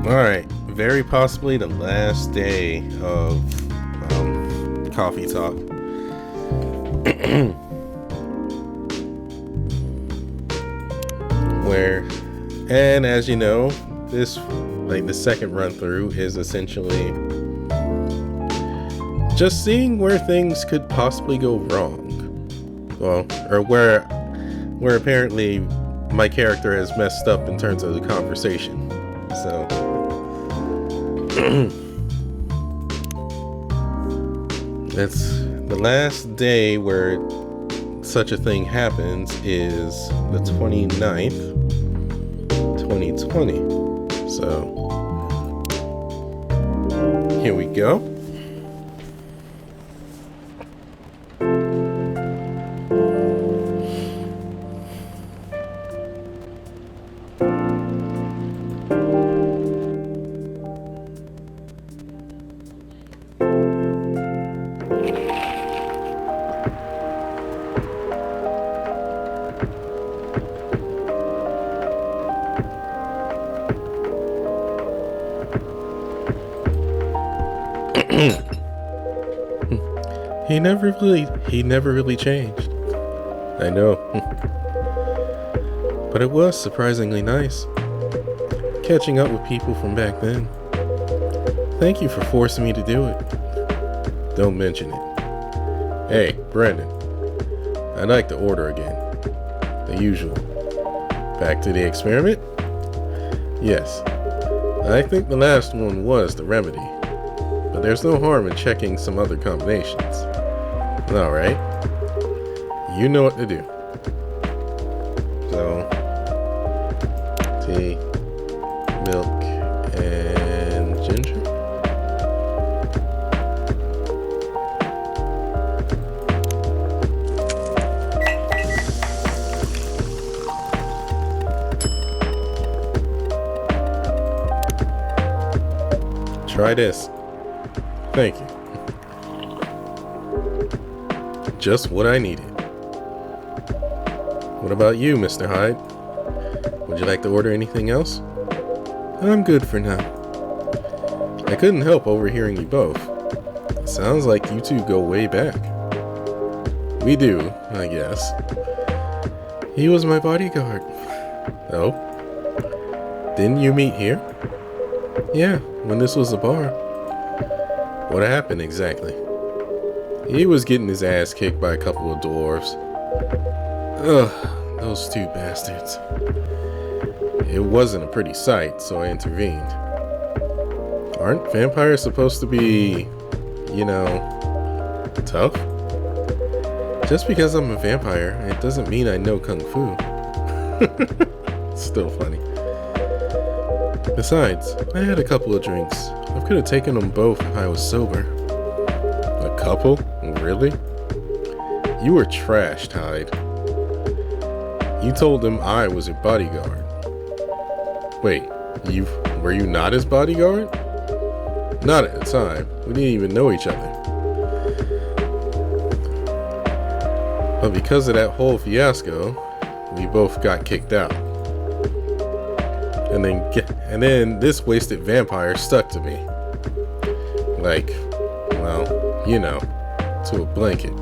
Alright, very possibly the last day of Coffee Talk. Where, and as you know, this, like the second run through, is essentially just seeing where things could possibly go wrong. Well, or where apparently my character has messed up in terms of the conversation. So that's the last day where such a thing happens is the 29th, 2020. So here we go. He never really changed. I know. But it was surprisingly nice catching up with people from back then. Thank you for forcing me to do it. Don't mention it. Hey, Brandon. I'd like to order again. The usual. Back to the experiment? Yes. I think the last one was the remedy. But there's no harm in checking some other combinations. Alright. You know what to do. So, tea, milk, and ginger. Try this. Thank you. Just what I needed. What about you, Mr. Hyde? Would you like to order anything else? I'm good for now. I couldn't help overhearing you both. Sounds like you two go way back. We do, I guess. He was my bodyguard. Oh? Didn't you meet here? Yeah, when this was a bar. What happened exactly? He was getting his ass kicked by a couple of dwarves. Ugh, those two bastards. It wasn't a pretty sight, so I intervened. Aren't vampires supposed to be, you know, tough? Just because I'm a vampire, it doesn't mean I know Kung Fu. Still funny. Besides, I had a couple of drinks. I could have taken them both if I was sober. A couple? Really? You were trashed, Hyde. You told him I was your bodyguard. Wait, were you not his bodyguard? Not at the time. We didn't even know each other. But because of that whole fiasco, we both got kicked out. And then this wasted vampire stuck to me. Like, well, you know, to a blanket.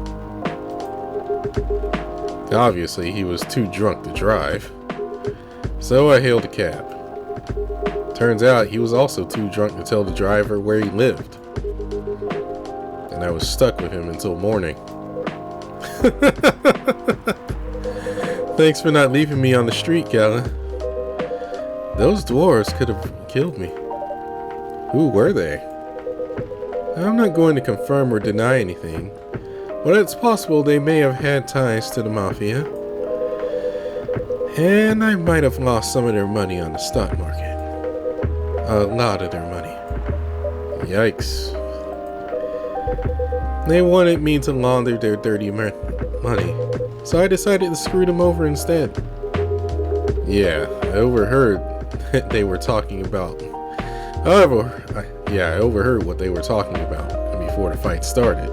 Obviously, he was too drunk to drive. So I hailed a cab. Turns out he was also too drunk to tell the driver where he lived. And I was stuck with him until morning. Thanks for not leaving me on the street, Gala. Those dwarves could have killed me. Who were they? I'm not going to confirm or deny anything, but it's possible they may have had ties to the Mafia. And I might have lost some of their money on the stock market. A lot of their money. Yikes. They wanted me to launder their dirty money, so I decided to screw them over instead. Yeah, I overheard they were talking about. However, I overheard what they were talking about before the fight started.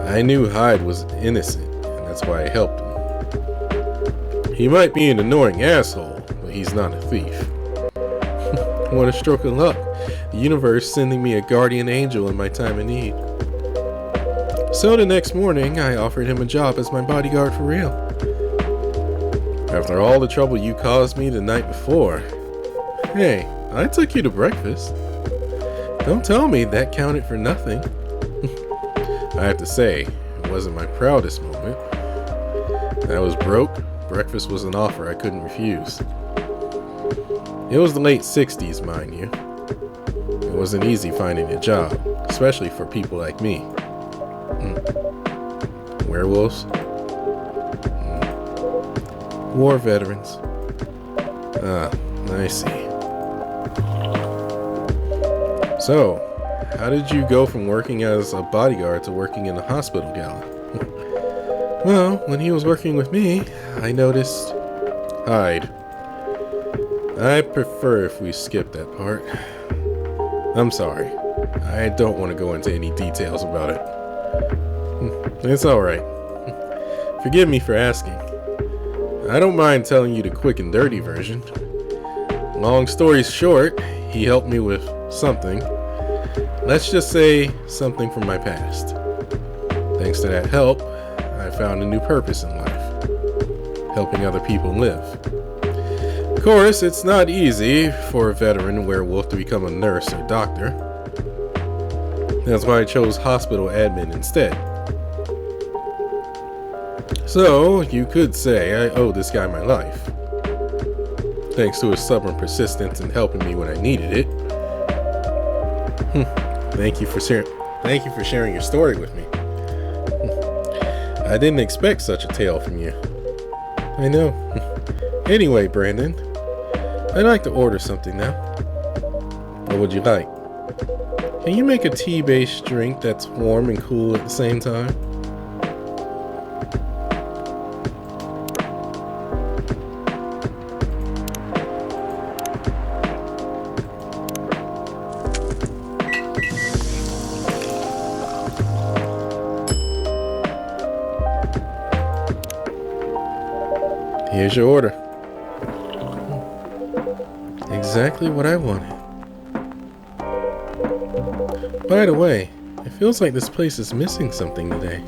I knew Hyde was innocent, and that's why I helped him. He might be an annoying asshole, but he's not a thief. What a stroke of luck. The universe sending me a guardian angel in my time of need. So the next morning, I offered him a job as my bodyguard for real. After all the trouble you caused me the night before. Hey, I took you to breakfast. Don't tell me that counted for nothing. I have to say, it wasn't my proudest moment. I was broke. Breakfast was an offer I couldn't refuse. It was the late 60s, mind you. It wasn't easy finding a job, especially for people like me. Werewolves? War veterans. Ah, I see. So, how did you go from working as a bodyguard to working in a hospital gala? Well, when he was working with me, I noticed... Hide. I prefer if we skip that part. I'm sorry. I don't want to go into any details about it. It's alright. Forgive me for asking. I don't mind telling you the quick and dirty version. Long story short, he helped me with something. Let's just say something from my past. Thanks to that help, I found a new purpose in life. Helping other people live. Of course, it's not easy for a veteran werewolf to become a nurse or doctor. That's why I chose hospital admin instead. So, you could say I owe this guy my life. Thanks to his stubborn persistence in helping me when I needed it. Thank you for sharing your story with me. I didn't expect such a tale from you. I know. Anyway, Brandon, I'd like to order something now. What would you like? Can you make a tea-based drink that's warm and cool at the same time? Here's your order. Exactly what I wanted. By the way, it feels like this place is missing something today.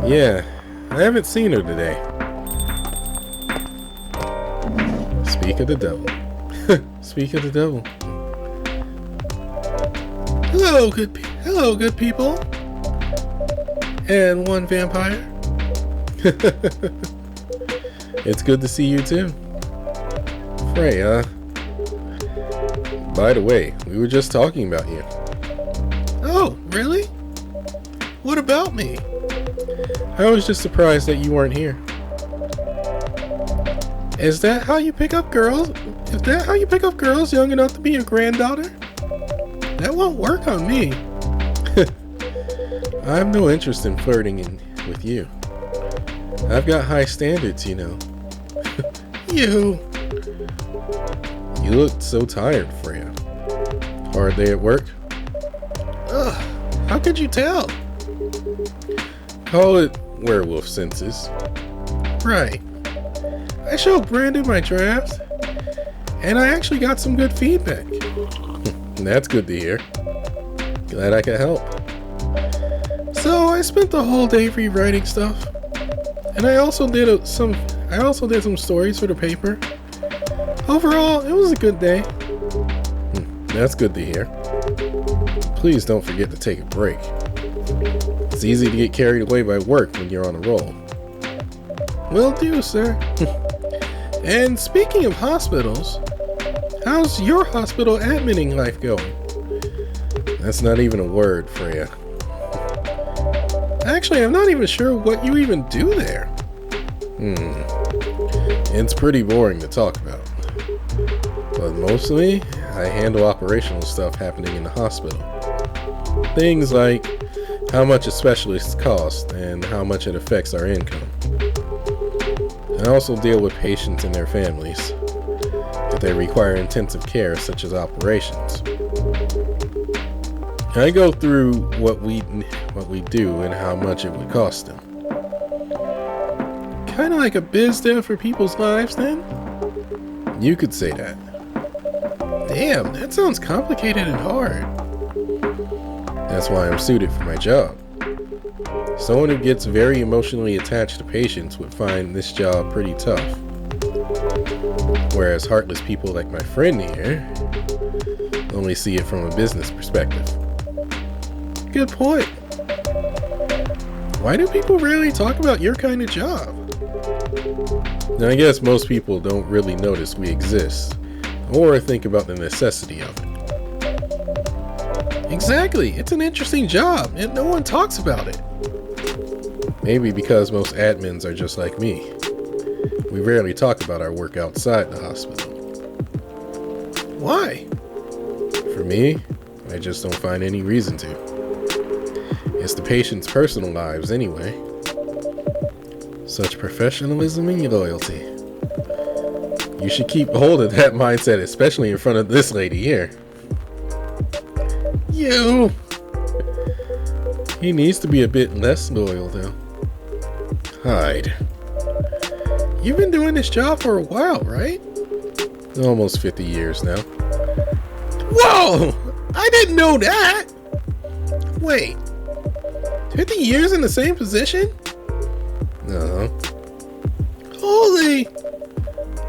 Yeah, I haven't seen her today. Speak of the devil. Speak of the devil. Hello, good people. And one vampire. It's good to see you too. Freya. By the way, we were just talking about you. Oh, really? What about me? I was just surprised that you weren't here. Is that how you pick up girls? Is that how you pick up girls young enough to be your granddaughter? That won't work on me. I have no interest in flirting with you. I've got high standards, you know. You looked so tired, Freya. Hard day at work? Ugh, how could you tell? Call it werewolf senses. Right. I showed Brandon my draft, and I actually got some good feedback. That's good to hear. Glad I could help. So I spent the whole day rewriting stuff, and I also did some stories for the paper. Overall, it was a good day. That's good to hear. Please don't forget to take a break. It's easy to get carried away by work when you're on a roll. Will do, sir. And speaking of hospitals, how's your hospital adminning life going? That's not even a word, Freya. Actually, I'm not even sure what you even do there. It's pretty boring to talk about. But mostly, I handle operational stuff happening in the hospital. Things like how much a specialist costs and how much it affects our income. I also deal with patients and their families if they require intensive care such as operations. I go through what we do and how much it would cost them. Kinda like a biz dev for people's lives then? You could say that. Damn, that sounds complicated and hard. That's why I'm suited for my job. Someone who gets very emotionally attached to patients would find this job pretty tough. Whereas heartless people like my friend here only see it from a business perspective. Good point. Why do people rarely talk about your kind of job? Now, I guess most people don't really notice we exist or think about the necessity of it. Exactly, it's an interesting job and no one talks about it. Maybe because most admins are just like me. We rarely talk about our work outside the hospital. Why? For me, I just don't find any reason to. It's the patients' personal lives anyway. Such professionalism and loyalty. You should keep hold of that mindset, especially in front of this lady here. You! He needs to be a bit less loyal, though. Hyde. You've been doing this job for a while, right? Almost 50 years now. Whoa! I didn't know that! Wait. 50 years in the same position? Uh-huh. Holy!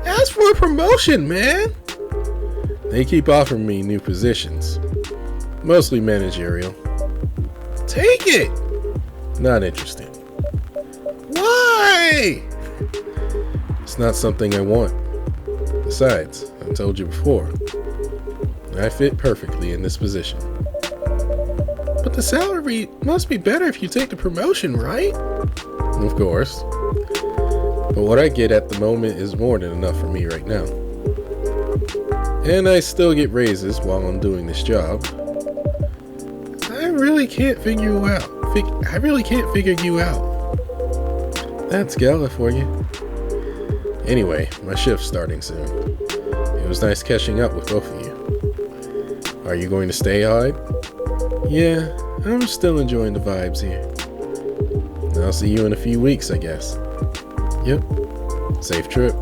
Ask for a promotion, man! They keep offering me new positions. Mostly managerial. Take it! Not interested. Why? It's not something I want. Besides, I told you before, I fit perfectly in this position. But the salary must be better if you take the promotion, right? Of course. But what I get at the moment is more than enough for me right now. And I still get raises while I'm doing this job. I really can't figure you out. That's Gala for you. Anyway, my shift's starting soon. It was nice catching up with both of you. Are you going to stay, Hyde? Yeah, I'm still enjoying the vibes here. I'll see you in a few weeks, I guess. Yep. Safe trip.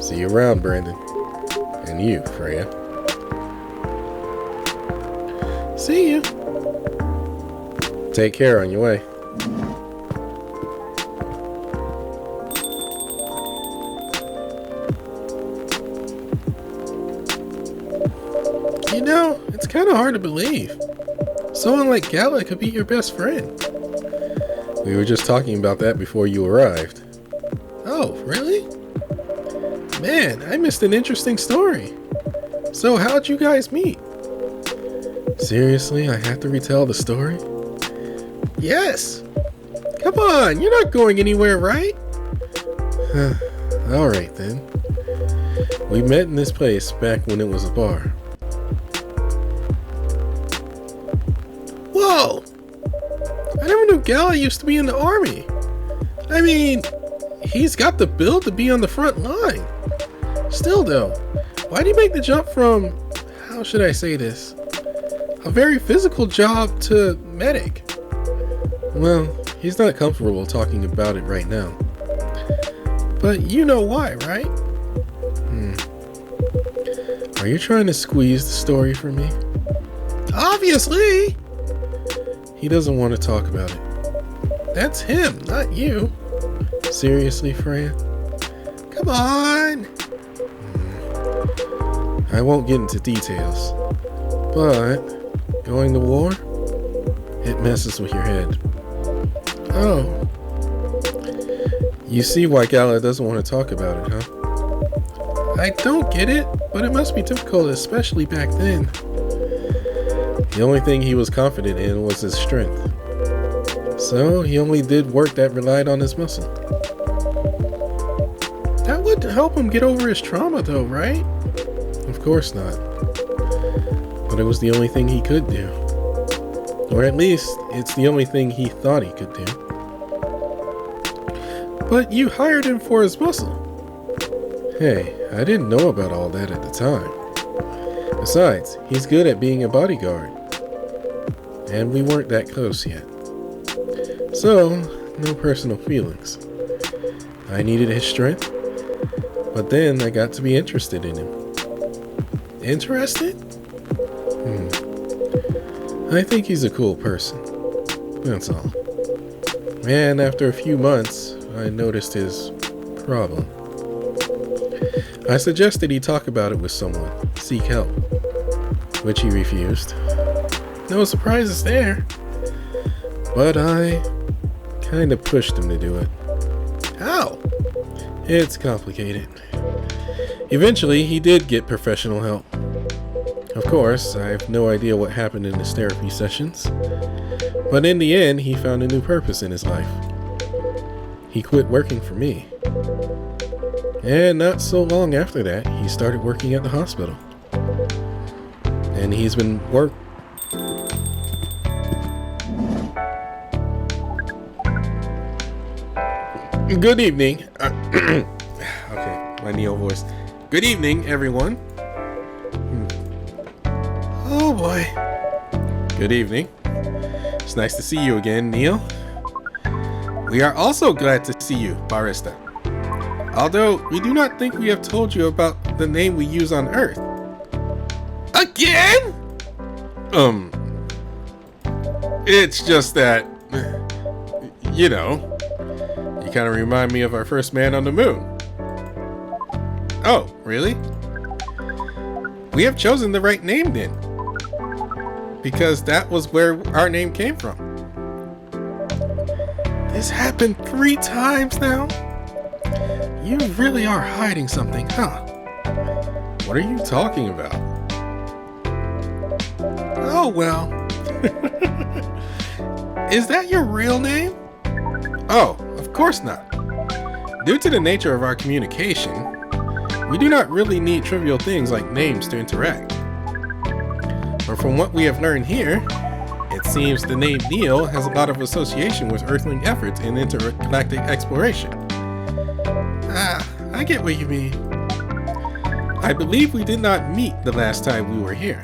See you around, Brandon. And you, Freya. See you. Take care on your way. You know, it's kind of hard to believe. Someone like Gala could be your best friend. We were just talking about that before you arrived. Oh, really? Man, I missed an interesting story. So how'd you guys meet? Seriously, I have to retell the story? Yes! Come on, you're not going anywhere, right? Alright then. We met in this place back when it was a bar. Whoa! I never knew Gala used to be in the army. I mean, he's got the build to be on the front line. Still though, why'd he make the jump from, how should I say this, a very physical job to medic? Well, he's not comfortable talking about it right now. But you know why, right? Are you trying to squeeze the story from me? Obviously! He doesn't want to talk about it. That's him, not you. Seriously, Freya? Come on! I won't get into details, but going to war, it messes with your head. Oh. You see why Gala doesn't want to talk about it, huh? I don't get it, but it must be difficult, especially back then. The only thing he was confident in was his strength. So he only did work that relied on his muscle. That wouldn't help him get over his trauma though, right? Of course not. But it was the only thing he could do. Or at least, it's the only thing he thought he could do. But you hired him for his muscle. Hey, I didn't know about all that at the time. Besides, he's good at being a bodyguard. And we weren't that close yet. So, no personal feelings. I needed his strength, but then I got to be interested in him. Interested? I think he's a cool person. That's all. And after a few months, I noticed his problem. I suggested he talk about it with someone, seek help, which he refused. No surprises there. But I kind of pushed him to do it. How? It's complicated. Eventually, he did get professional help. Of course, I have no idea what happened in his therapy sessions, but in the end, he found a new purpose in his life. He quit working for me. And not so long after that, he started working at the hospital. And he's been Good evening. Okay, my Neil voice. Good evening, everyone. Oh boy. Good evening. It's nice to see you again, Neil. We are also glad to see you, Barista. Although we do not think we have told you about the name we use on Earth. Again? It's just that, you kind of remind me of our first man on the moon. Oh, really? We have chosen the right name then, because that was where our name came from. This happened 3 times now? You really are hiding something, huh? What are you talking about? Oh, well. Is that your real name? Oh, of course not. Due to the nature of our communication, we do not really need trivial things like names to interact. But from what we have learned here, it seems the name Neil has a lot of association with Earthling efforts in intergalactic exploration. I get what you mean. I believe we did not meet the last time we were here.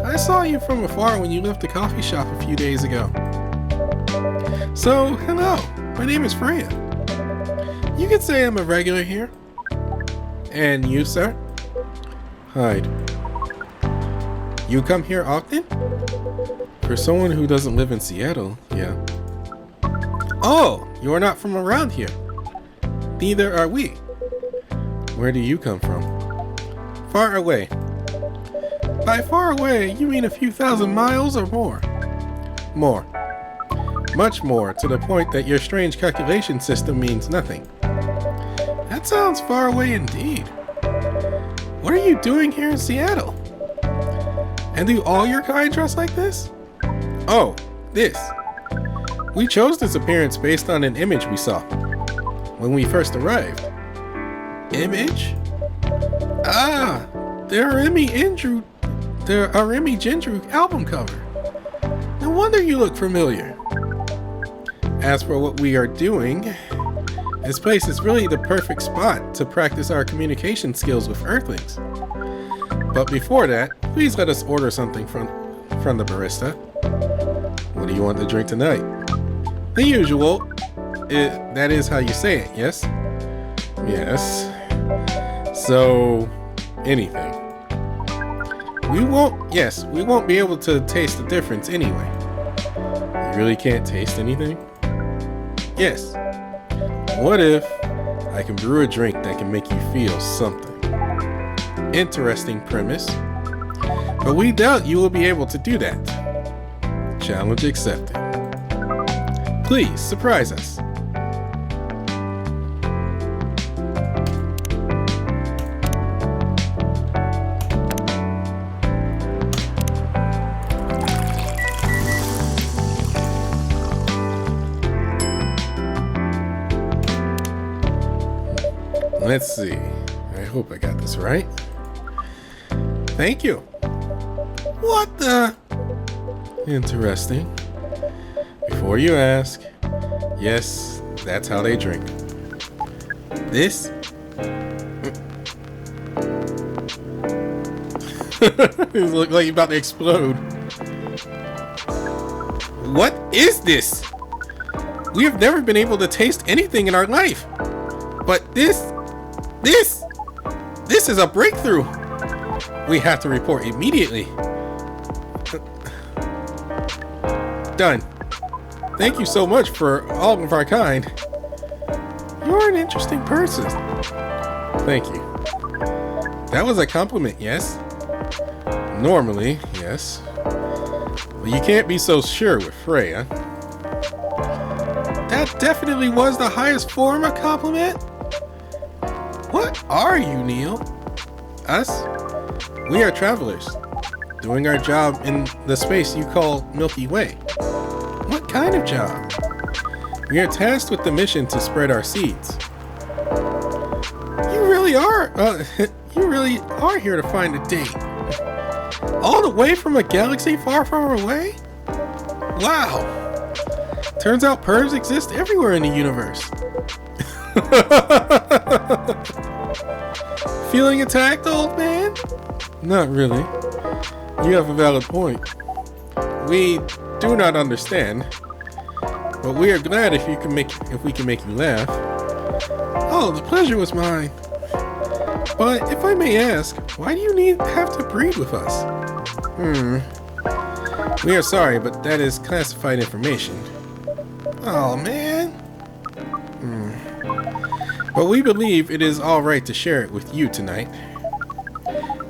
I saw you from afar when you left the coffee shop a few days ago. So, hello, my name is Freya. You could say I'm a regular here. And you, sir? Hyde. You come here often? For someone who doesn't live in Seattle, yeah. Oh, you are not from around here. Neither are we. Where do you come from? Far away. By far away, you mean a few thousand miles or more? More. Much more, to the point that your strange calculation system means nothing. That sounds far away indeed. What are you doing here in Seattle? And do all your kind dress like this? Oh, this. We chose this appearance based on an image we saw when we first arrived. Image? Ah, the Arimi Gendru album cover. No wonder you look familiar. As for what we are doing, this place is really the perfect spot to practice our communication skills with Earthlings. But before that, please let us order something from the barista. What do you want to drink tonight? The usual. That is how you say it, yes? Yes. So, anything. We won't be able to taste the difference anyway. You really can't taste anything? Yes. What if I can brew a drink that can make you feel something? Interesting premise. But we doubt you will be able to do that. Challenge accepted. Please, surprise us. Let's see. I hope I got this right. Thank you. What the? Interesting. Before you ask, yes, that's how they drink. This? It looks like you're about to explode. What is this? We have never been able to taste anything in our life. But this is a breakthrough. We have to report immediately. Done. Thank you so much for all of our kind. You're an interesting person. Thank you. That was a compliment, yes? Normally, yes. But you can't be so sure with Freya. That definitely was the highest form of compliment. What are you, Neil? Us? We are travelers, doing our job in the space you call Milky Way. What kind of job? We are tasked with the mission to spread our seeds. You really are here to find a date. All the way from a galaxy far, far away? Wow. Turns out pervs exist everywhere in the universe. Feeling attacked, old man? Not really. You have a valid point. We do not understand, but we are glad if we can make you laugh. Oh, the pleasure was mine. But if I may ask, why do you have to breed with us? We are sorry, but that is classified information. Oh, man. But we believe it is alright to share it with you tonight.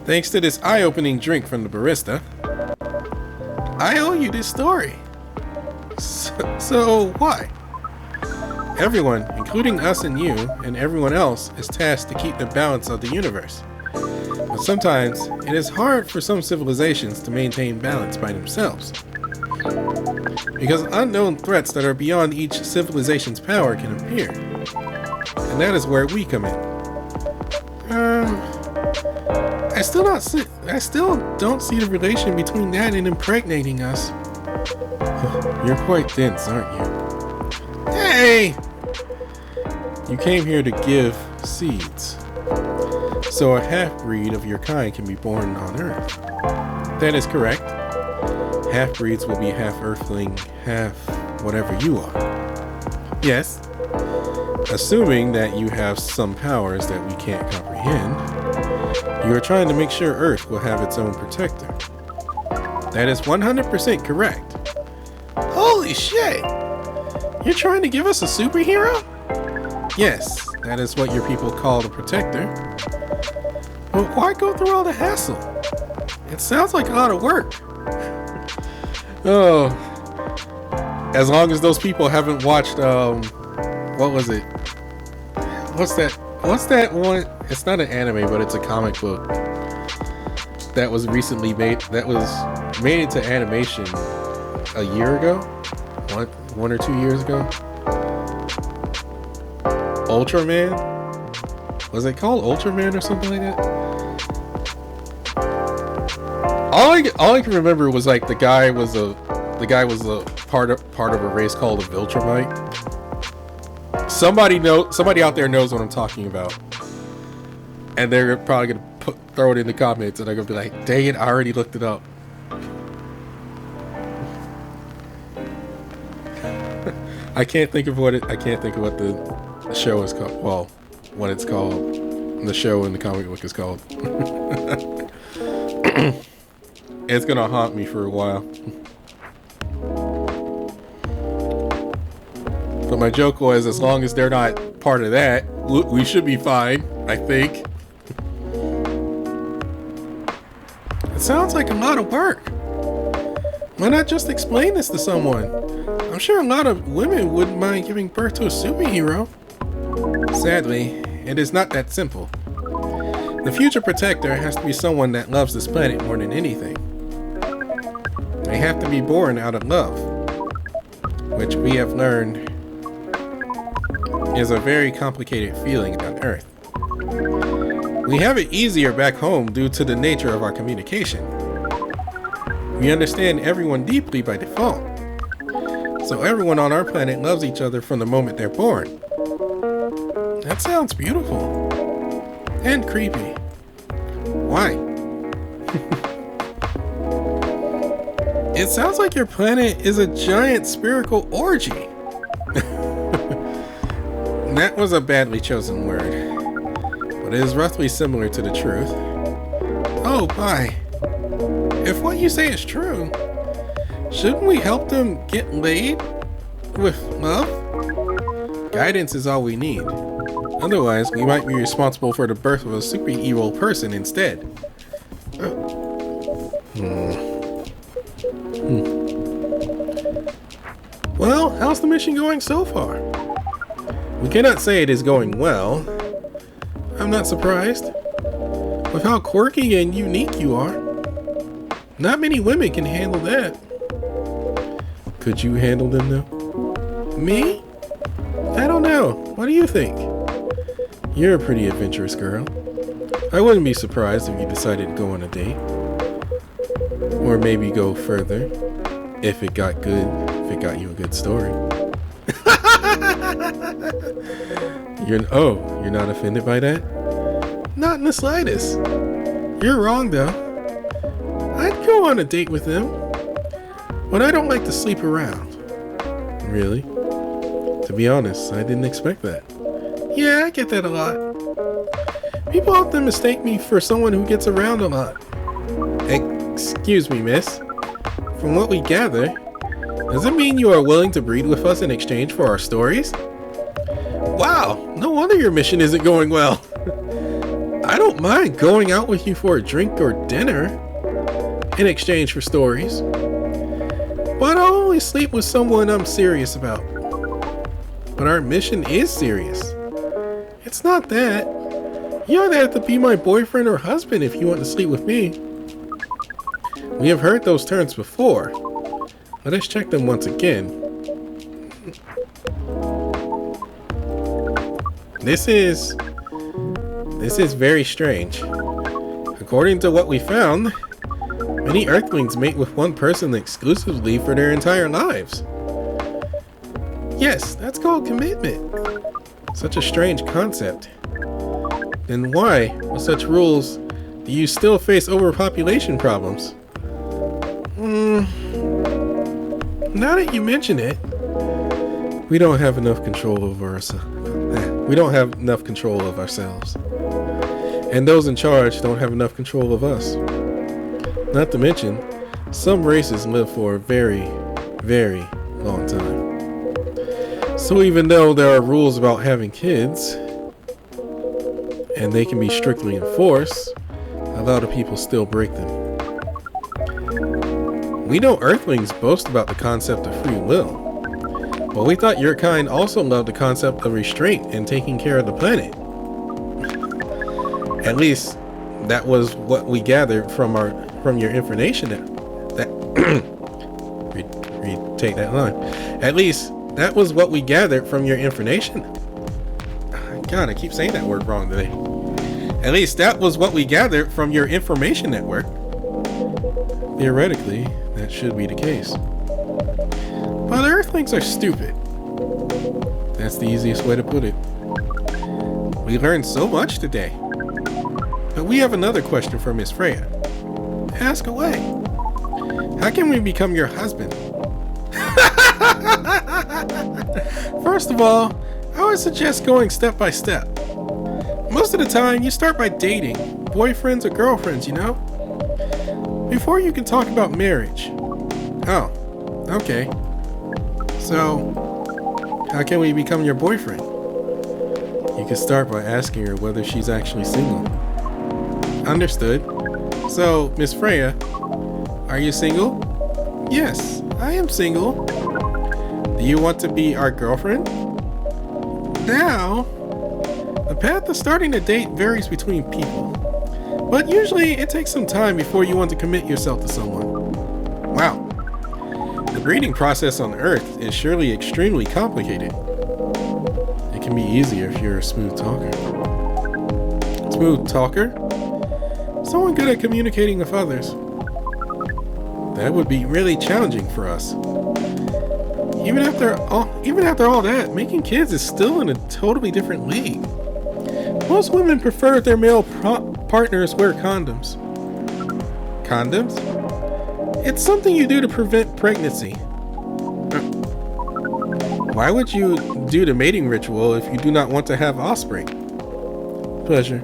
Thanks to this eye-opening drink from the barista. I owe you this story. So why? Everyone, including us and you, and everyone else, is tasked to keep the balance of the universe. But sometimes, it is hard for some civilizations to maintain balance by themselves. Because unknown threats that are beyond each civilization's power can appear. And that is where we come in. I still don't see the relation between that and impregnating us. You're quite dense, aren't you? Hey! You came here to give seeds. So a half-breed of your kind can be born on Earth. That is correct. Half-breeds will be half Earthling, half whatever you are. Yes. Assuming that you have some powers that we can't comprehend, you are trying to make sure Earth will have its own protector. That is 100% correct. Holy shit! You're trying to give us a superhero? Yes, that is what your people call the protector. But why go through all the hassle? It sounds like a lot of work. Oh, as long as those people haven't watched, what was it? What's that one? It's not an anime, but it's a comic book that was recently made. That was made into animation a year ago, one or 2 years ago. Ultraman? Was it called Ultraman or something like that? All I can remember was like the guy was a part of a race called the Viltrumite. Somebody out there knows what I'm talking about, and they're probably gonna throw it in the comments, and they're gonna be like, "Dang it, I already looked it up." I can't think of what the show is called. Well, what it's called. The show in the comic book is called. It's gonna haunt me for a while. But my joke was, as long as they're not part of that, we should be fine, I think. It sounds like a lot of work. Why not just explain this to someone? I'm sure a lot of women wouldn't mind giving birth to a superhero. Sadly, it is not that simple. The future protector has to be someone that loves this planet more than anything. They have to be born out of love, which we have learned is a very complicated feeling on Earth. We have it easier back home due to the nature of our communication. We understand everyone deeply by default. So everyone on our planet loves each other from the moment they're born. That sounds beautiful. And creepy. Why? It sounds like your planet is a giant spherical orgy. That was a badly chosen word, but it is roughly similar to the truth. Oh, my. If what you say is true, shouldn't we help them get laid with love? Guidance is all we need. Otherwise, we might be responsible for the birth of a super evil person instead. Well, how's the mission going so far? We cannot say it is going well. I'm not surprised. With how quirky and unique you are. Not many women can handle that. Could you handle them though? Me? I don't know. What do you think? You're a pretty adventurous girl. I wouldn't be surprised if you decided to go on a date. Or maybe go further. If it got good. If it got you a good story. You're not offended by that? Not in the slightest. You're wrong though. I'd go on a date with them. But I don't like to sleep around. Really? To be honest, I didn't expect that. Yeah, I get that a lot. People often mistake me for someone who gets around a lot. Excuse me, miss. From what we gather, does it mean you are willing to breed with us in exchange for our stories? Wow, no wonder your mission isn't going well. I don't mind going out with you for a drink or dinner in exchange for stories. But I'll only sleep with someone I'm serious about. But our mission is serious. It's not that. You either have to be my boyfriend or husband if you want to sleep with me. We have heard those terms before. Let us check them once again. This is very strange. According to what we found, many Earthlings mate with one person exclusively for their entire lives. Yes, that's called commitment. Such a strange concept. Then why, with such rules, do you still face overpopulation problems? Now that you mention it, we don't have enough control over ourselves. We don't have enough control of ourselves. And those in charge don't have enough control of us. Not to mention, some races live for a very, very long time. So even though there are rules about having kids, and they can be strictly enforced, a lot of people still break them. We know Earthlings boast about the concept of free will, but we thought your kind also loved the concept of restraint and taking care of the planet. At least, that was what we gathered from your information. Retake that line. At least, that was what we gathered from your information. God, I keep saying that word wrong today. At least, that was what we gathered from your information network. Theoretically, that should be the case. But Earthlings are stupid. That's the easiest way to put it. We learned so much today. But we have another question for Miss Freya. Ask away. How can we become your husband? First of all, I would suggest going step by step. Most of the time, you start by dating, boyfriends or girlfriends, you know? Before you can talk about marriage. Oh, okay. So, how can we become your boyfriend? You can start by asking her whether she's actually single. Understood. So, Miss Freya, are you single? Yes, I am single. Do you want to be our girlfriend? Now, the path to starting a date varies between people. But usually it takes some time before you want to commit yourself to someone. Wow. The breeding process on Earth is surely extremely complicated. It can be easier if you're a smooth talker. Smooth talker? Someone good at communicating with others. That would be really challenging for us. Even after all that, making kids is still in a totally different league. Most women prefer their male partners wear condoms. Condoms? It's something you do to prevent pregnancy. Why would you do the mating ritual if you do not want to have offspring? Pleasure.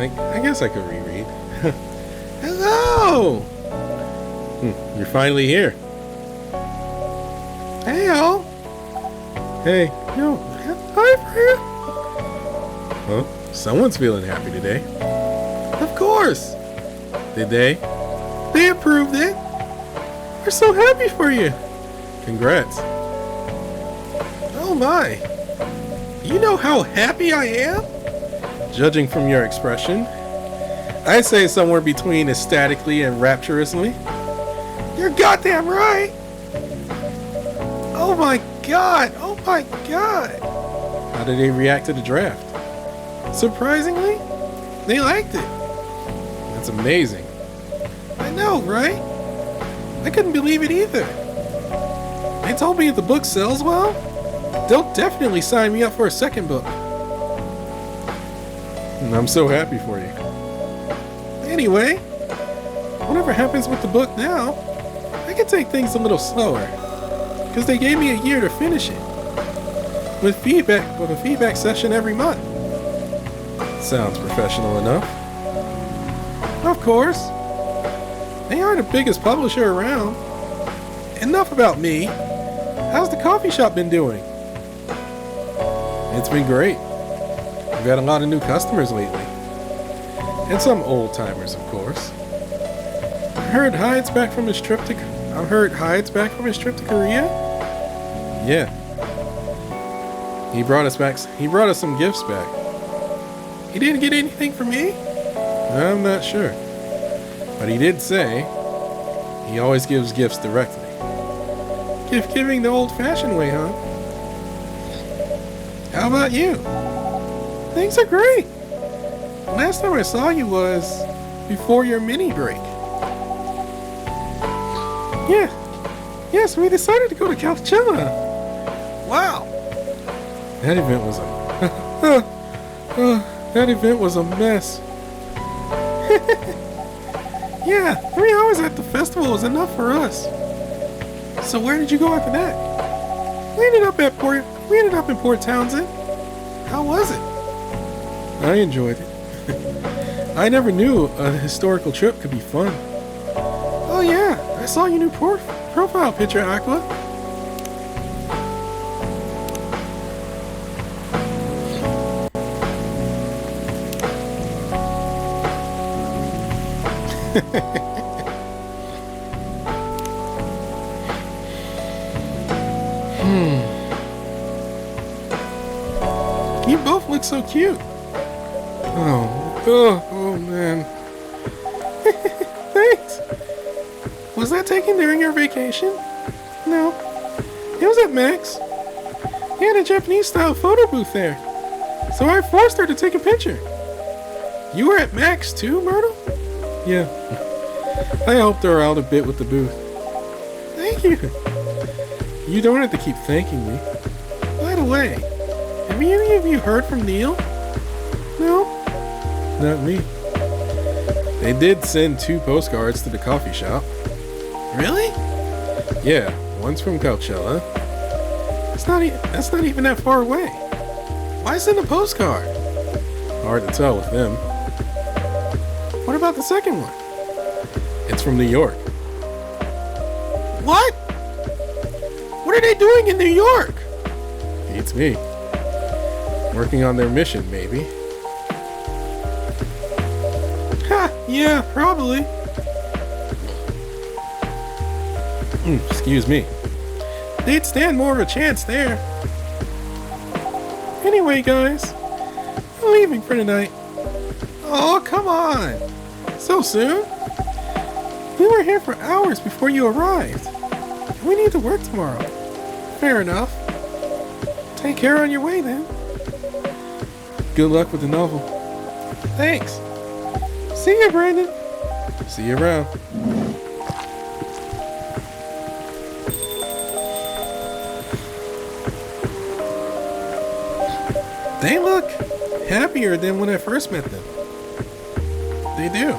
I guess I could reread. Hello! You're finally here. Hey, all. Hey, yo, hi, Freya. Well, someone's feeling happy today. Of course. Did they? They approved it. We're so happy for you. Congrats. Oh my. You know how happy I am? Judging from your expression, I'd say somewhere between ecstatically and rapturously. You're goddamn right. Oh my god. Oh my god. How did they react to the draft? Surprisingly, they liked it. That's amazing. I know, right? I couldn't believe it either. They told me if the book sells well, they'll definitely sign me up for a second book. And I'm so happy for you. Anyway, whatever happens with the book now, I can take things a little slower. Because they gave me a year to finish it. With a feedback session every month. Sounds professional enough. Of course. They are the biggest publisher around. Enough about me. How's the coffee shop been doing? It's been great. We've had a lot of new customers lately. And some old timers, of course. I heard Hyde's back from his trip to Korea. Yeah. He brought us some gifts back. He didn't get anything for me? I'm not sure. But he did say he always gives gifts directly. Gift giving the old-fashioned way, huh? How about you? Things are great. Last time I saw you was before your mini break. Yeah. Yes, we decided to go to Coachella. Wow. That event was a mess. Yeah, 3 hours at the festival was enough for us. So where did you go after that? We ended up in Port Townsend. How was it? I enjoyed it. I never knew a historical trip could be fun. Oh yeah, I saw your new profile picture, Aqua. You both look so cute. Oh man. Thanks. Was that taken during your vacation? No. It was at Max. He had a Japanese-style photo booth there. So I forced her to take a picture. You were at Max too, Myrtle? Yeah. I helped her out a bit with the booth. Thank you. You don't have to keep thanking me. By the way, have any of you heard from Neil? No? Not me. They did send 2 postcards to the coffee shop. Really? Yeah, one's from Coachella. That's not even that far away. Why send a postcard? Hard to tell with them. What about the second one? It's from New York. What? What are they doing in New York? Beats me. Working on their mission, maybe. Ha! Yeah, probably. Excuse me. They'd stand more of a chance there. Anyway, guys, I'm leaving for tonight. Oh, come on. So soon? We were here for hours before you arrived. We need to work tomorrow. Fair enough. Take care on your way then. Good luck with the novel. Thanks. See you, Brandon. See you around. They look happier than when I first met them. They do.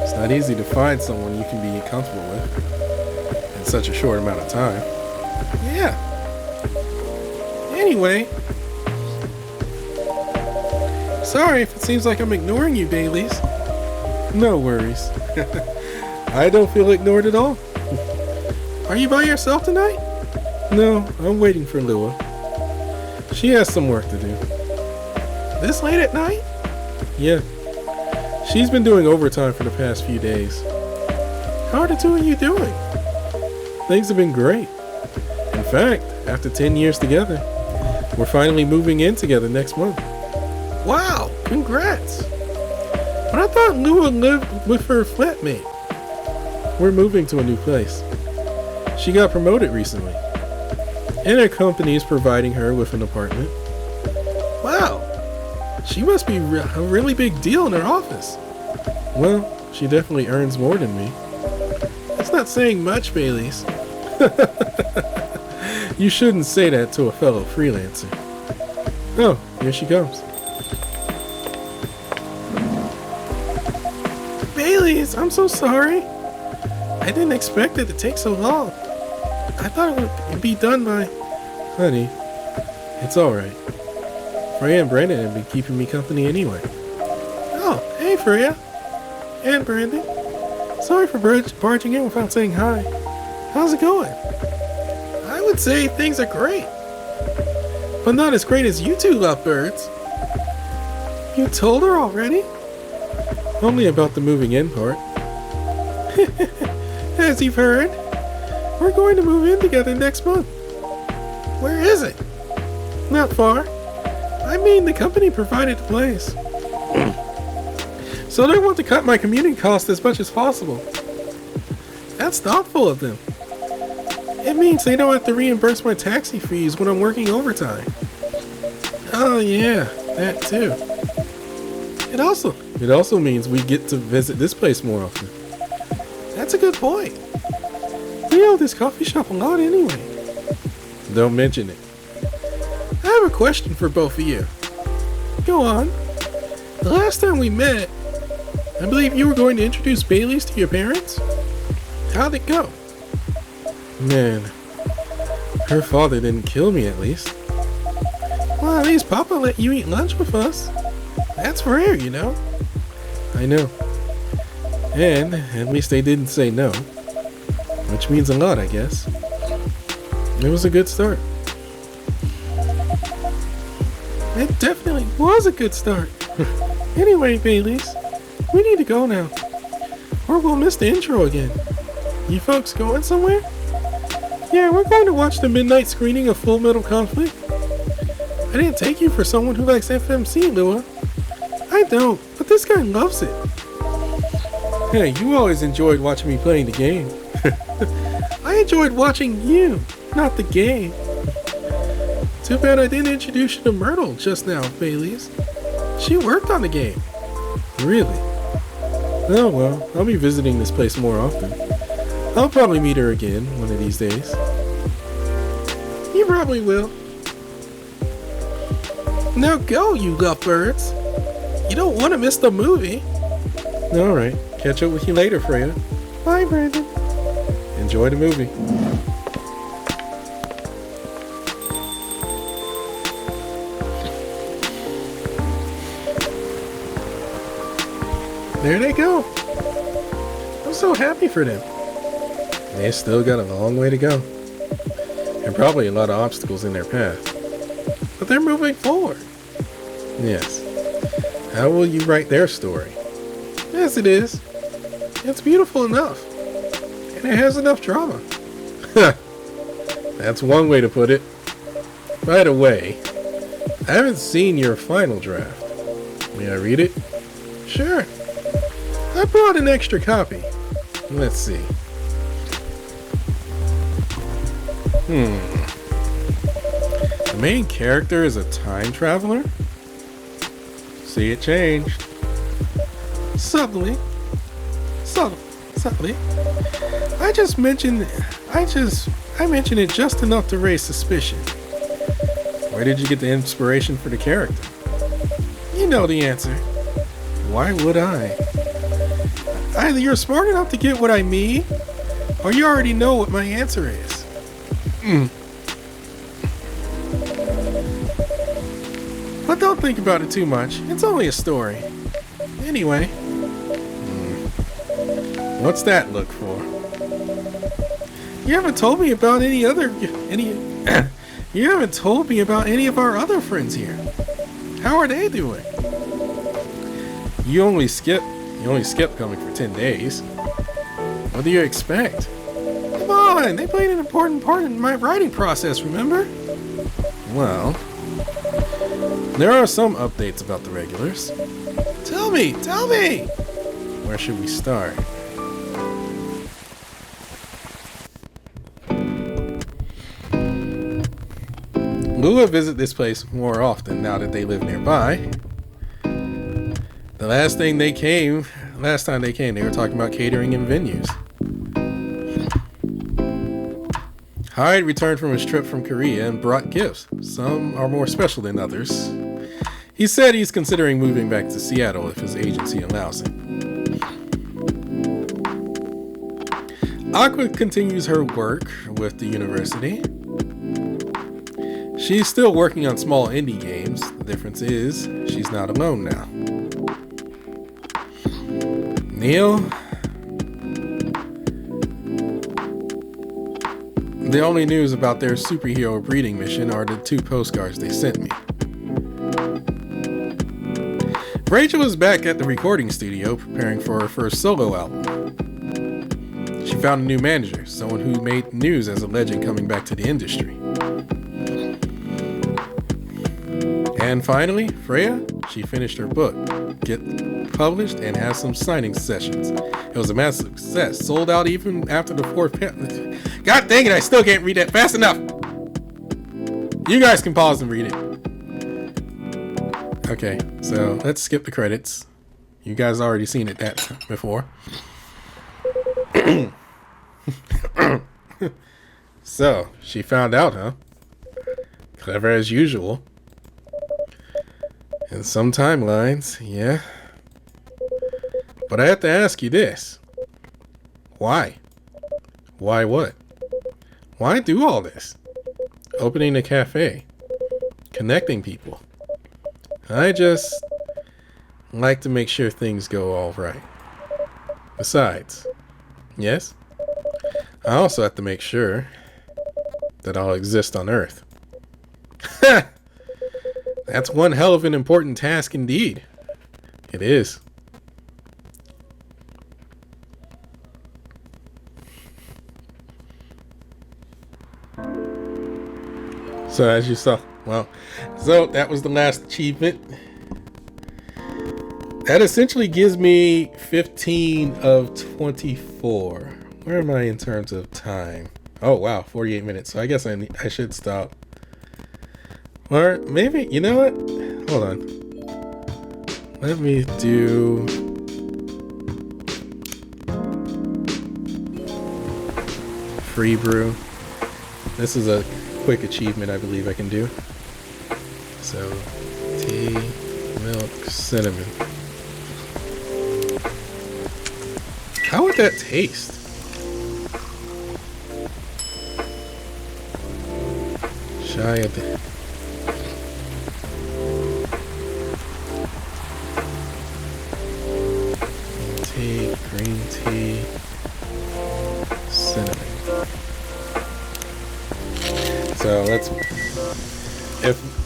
It's not easy to find someone you can be comfortable with in such a short amount of time. Yeah. Anyway, Sorry if it seems like I'm ignoring you, Baileys. No worries. I don't feel ignored at all. Are you by yourself tonight? No, I'm waiting for Lua. She has some work to do. This late at night? Yeah. She's been doing overtime for the past few days. How are the two of you doing? Things have been great. In fact, after 10 years together, we're finally moving in together next month. Wow, congrats. But I thought Lua lived with her flatmate. We're moving to a new place. She got promoted recently, and her company is providing her with an apartment. Wow, she must be a really big deal in her office. Well, she definitely earns more than me. That's not saying much, Baileys. You shouldn't say that to a fellow freelancer. Oh, here she comes. Baileys, I'm so sorry. I didn't expect it to take so long. I thought it would be done by... Honey, it's alright. Freya and Brandon have been keeping me company anyway. Oh, hey Freya. And Brandon. Sorry for barging in without saying hi. How's it going? I would say things are great. But not as great as you two lovebirds. You told her already? Only about the moving in part. As you've heard, we're going to move in together next month. Where is it? Not far. I mean, the company provided the place. So they want to cut my commuting costs as much as possible. That's thoughtful of them. It means they don't have to reimburse my taxi fees when I'm working overtime. Oh yeah, that too. It also means we get to visit this place more often. That's a good point. We owe this coffee shop a lot anyway. Don't mention it. I have a question for both of you. Go on. The last time we met, I believe you were going to introduce Baileys to your parents? How'd it go? Man, her father didn't kill me at least. Well, at least Papa let you eat lunch with us. That's rare, you know. I know. And at least they didn't say no. Which means a lot, I guess. It was a good start. It definitely was a good start. Anyway, Baileys, we need to go now. Or we'll miss the intro again. You folks going somewhere? Yeah, we're going to watch the midnight screening of Full Metal Conflict. I didn't take you for someone who likes FMC, Lua. I don't, but this guy loves it. Hey, you always enjoyed watching me playing the game. I enjoyed watching you, not the game. Too bad I didn't introduce you to Myrtle just now, Baileys. She worked on the game. Really? Oh well, I'll be visiting this place more often. I'll probably meet her again one of these days. You probably will. Now go, you lovebirds. You don't want to miss the movie. Alright, catch up with you later, Freya. Bye, Brandon. Enjoy the movie. There they go. I'm so happy for them. They still got a long way to go. And probably a lot of obstacles in their path. But they're moving forward. Yes. How will you write their story? As it is. It's beautiful enough. And it has enough drama. That's one way to put it. By the way, I haven't seen your final draft. May I read it? Sure. I brought an extra copy. Let's see. The main character is a time traveler? See, it changed. Subtly. Subtly. I mentioned it just enough to raise suspicion. Where did you get the inspiration for the character? You know the answer. Why would I? Either you're smart enough to get what I mean, or you already know what my answer is. But don't think about it too much. It's only a story. Anyway. What's that look for? You haven't told me about you haven't told me about any of our other friends here. How are they doing? You only skipped coming for 10 days. What do you expect? Come on, they played an important part in my writing process, remember? Well, there are some updates about the regulars. Tell me! Where should we start? We'll visit this place more often now that they live nearby. The last time they came, they were talking about catering and venues. Hyde returned from his trip from Korea and brought gifts. Some are more special than others. He said he's considering moving back to Seattle if his agency allows him. Aqua continues her work with the university. She's still working on small indie games. The difference is she's not alone now. Neil? The only news about their superhero breeding mission are the 2 postcards they sent me. Rachel is back at the recording studio preparing for her first solo album. She found a new manager, someone who made news as a legend coming back to the industry. And finally, Freya, she finished her book, get published, and has some signing sessions. It was a massive success, sold out even after the 4th God dang it, I still can't read that fast enough! You guys can pause and read it. Okay, so let's skip the credits. You guys already seen it that before. So, she found out, huh? Clever as usual. In some timelines, yeah. But I have to ask you this. Why? Why what? Why do all this? Opening a cafe. Connecting people. I just like to make sure things go all right. Besides, yes, I also have to make sure that I'll exist on Earth. That's one hell of an important task indeed. It is. So as you saw, so that was the last achievement. That essentially gives me 15 of 24. Where am I in terms of time? Oh wow, 48 minutes. So I guess I should stop. Or maybe, you know what? Hold on. Let me do... free brew. This is a quick achievement I believe I can do. So, tea, milk, cinnamon. How would that taste? Shy of the... green tea, cinnamon. So let's,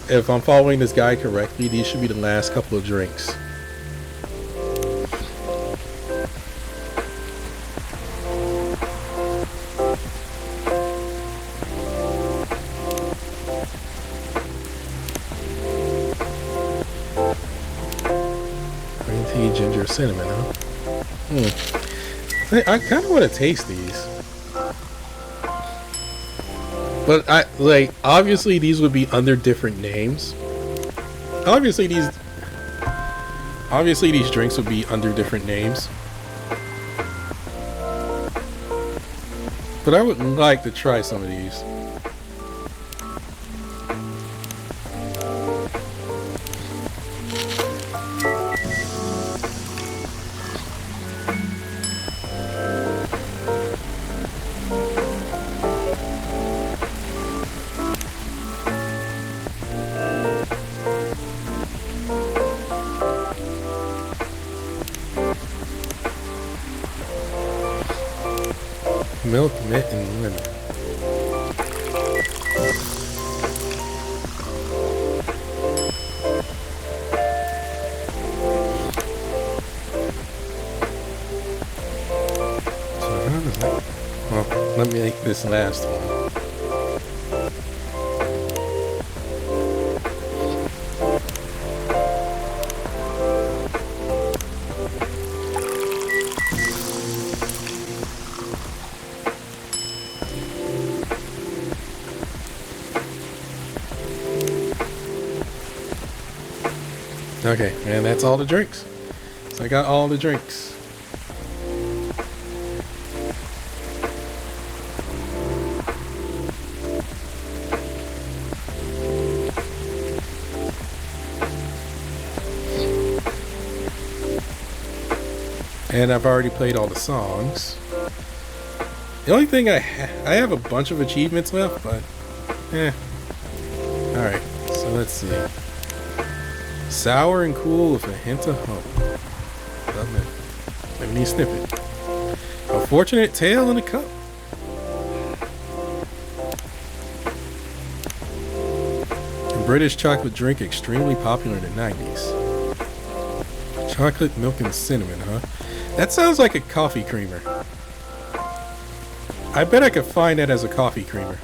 if I'm following this guide correctly, these should be the last couple of drinks. Green tea, ginger, cinnamon, huh? I kind of want to taste these, but obviously these would be under different names. Obviously these drinks would be under different names, but I would like to try some of these. Milk, mint, and lemon. So how does that... Well, let me make this last one. Okay, and that's all the drinks. So I got all the drinks. And I've already played all the songs. The only thing I have a bunch of achievements left, but Alright, so let's see. Sour and cool with a hint of hope. Let me snippet. A fortunate tale in a cup. A British chocolate drink extremely popular in the 90s. Chocolate, milk, and cinnamon, huh? That sounds like a coffee creamer. I bet I could find that as a coffee creamer.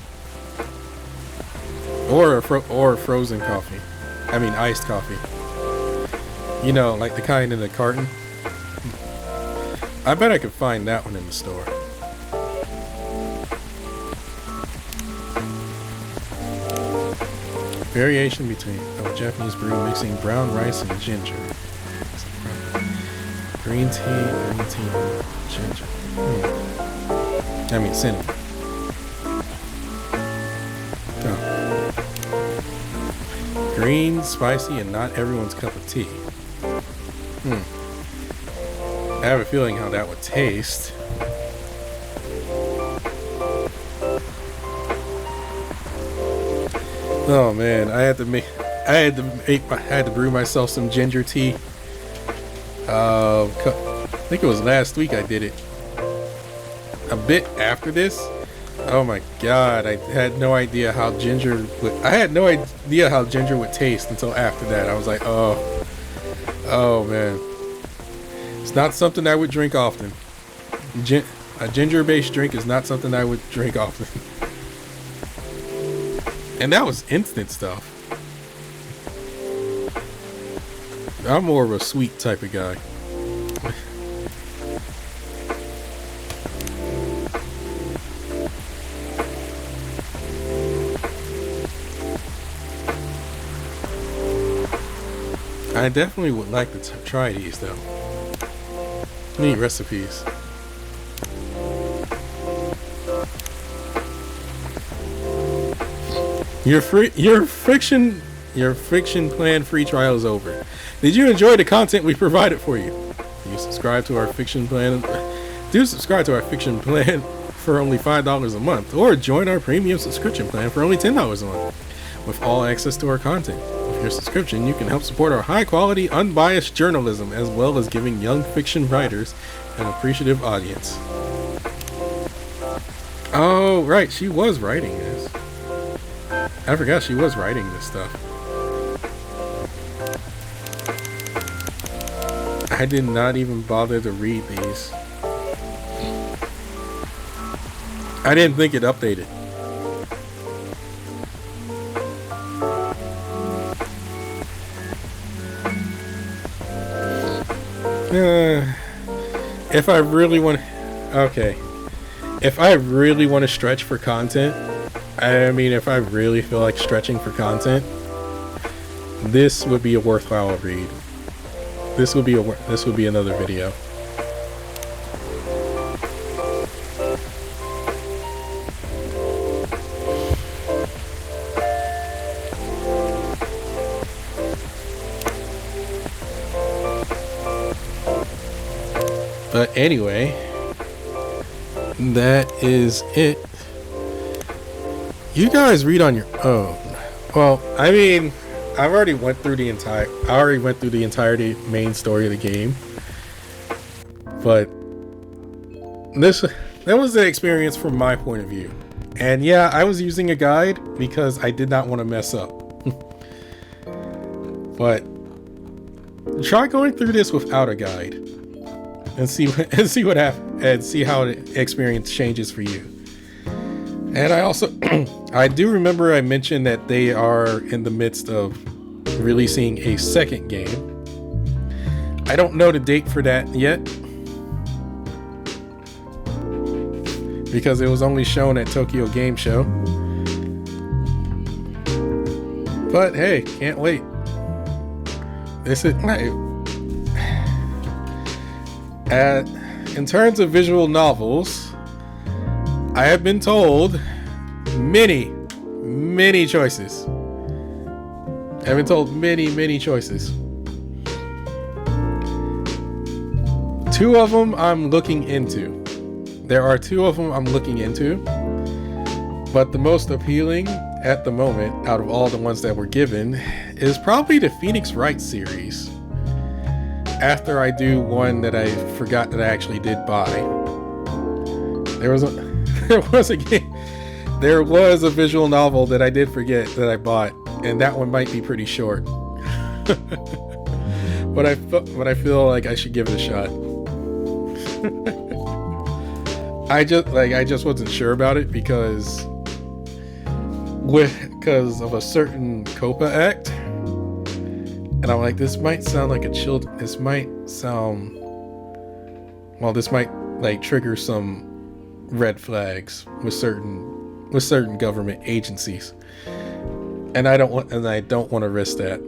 Or a frozen coffee. I mean iced coffee. You know, like the kind in the carton. I bet I could find that one in the store. Variation between a Japanese brew mixing brown rice and ginger. Green tea, and ginger. I mean cinnamon. Oh. Green, spicy, and not everyone's cup of tea. I have a feeling how that would taste. Oh man, I had to brew myself some ginger tea. I think it was last week I did it. A bit after this. Oh my god, I had no idea how ginger would taste until after that. I was like, oh man. It's not something I would drink often. A ginger-based drink is not something I would drink often. And that was instant stuff. I'm more of a sweet type of guy. I definitely would like to try these though. Need recipes. Your fiction plan free trial is over. Did you enjoy the content we provided for you? Do you subscribe to our fiction plan? Do subscribe to our fiction plan for only $5 a month, or join our premium subscription plan for only $10 a month, with all access to our content. With your subscription, you can help support our high-quality, unbiased journalism, as well as giving young fiction writers an appreciative audience. Oh, right, she was writing this. I forgot she was writing this stuff. I did not even bother to read these. I didn't think it updated. If I really want... Okay. If I really want to stretch for content... I mean, if I really feel like stretching for content... This would be a worthwhile read. This would be another video. But anyway, that is it. You guys read on your own. Well, I mean, I already went through the entirety main story of the game. But that was the experience from my point of view. And yeah, I was using a guide because I did not want to mess up. But try going through this without a guide and see what happens, and see how the experience changes for you. And I also I do remember I mentioned that they are in the midst of releasing a second game. I don't know the date for that yet, because it was only shown at Tokyo Game Show. But hey, can't wait. This is in terms of visual novels, I have been told many choices. I've been told many choices. Two of them I'm looking into. There are two of them I'm looking into, but the most appealing at the moment out of all the ones that were given is probably the Phoenix Wright series. After I do one that I forgot that I actually did buy. There was a visual novel that I did forget that I bought, and that one might be pretty short. but I feel like I should give it a shot. I just wasn't sure about it because of a certain COPPA act, and I'm like, this might sound like this might like trigger some red flags with certain government agencies, and I don't want to risk that.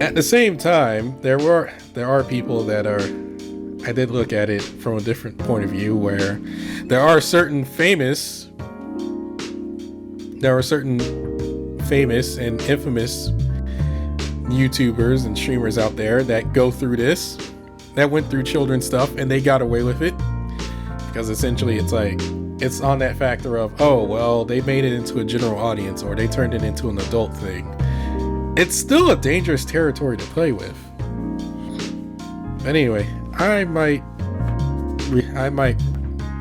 At the same time, there are people that are. I did look at it from a different point of view, where there are certain famous and infamous YouTubers and streamers out there that go through this, that went through children's stuff, and they got away with it because essentially it's on that factor of, oh well, they made it into a general audience, or they turned it into an adult thing. It's still a dangerous territory to play with. Anyway, I might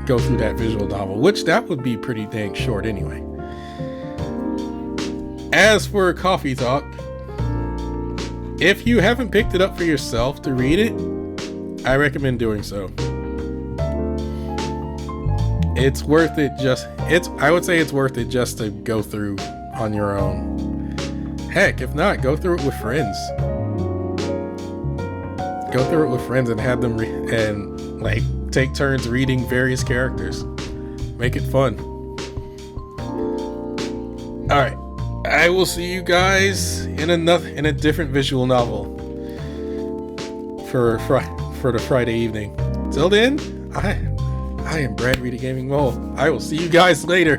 go through that visual novel, which that would be pretty dang short anyway. As for Coffee Talk, if you haven't picked it up for yourself to read it, I recommend doing so. It's worth it. I would say it's worth it just to go through on your own. Heck, if not, go through it with friends. Go through it with friends and have them take turns reading various characters. Make it fun. All right, I will see you guys in a different visual novel for the Friday evening. Till then, I am Brad Reader Gaming Mole. I will see you guys later.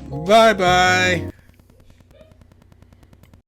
Bye bye.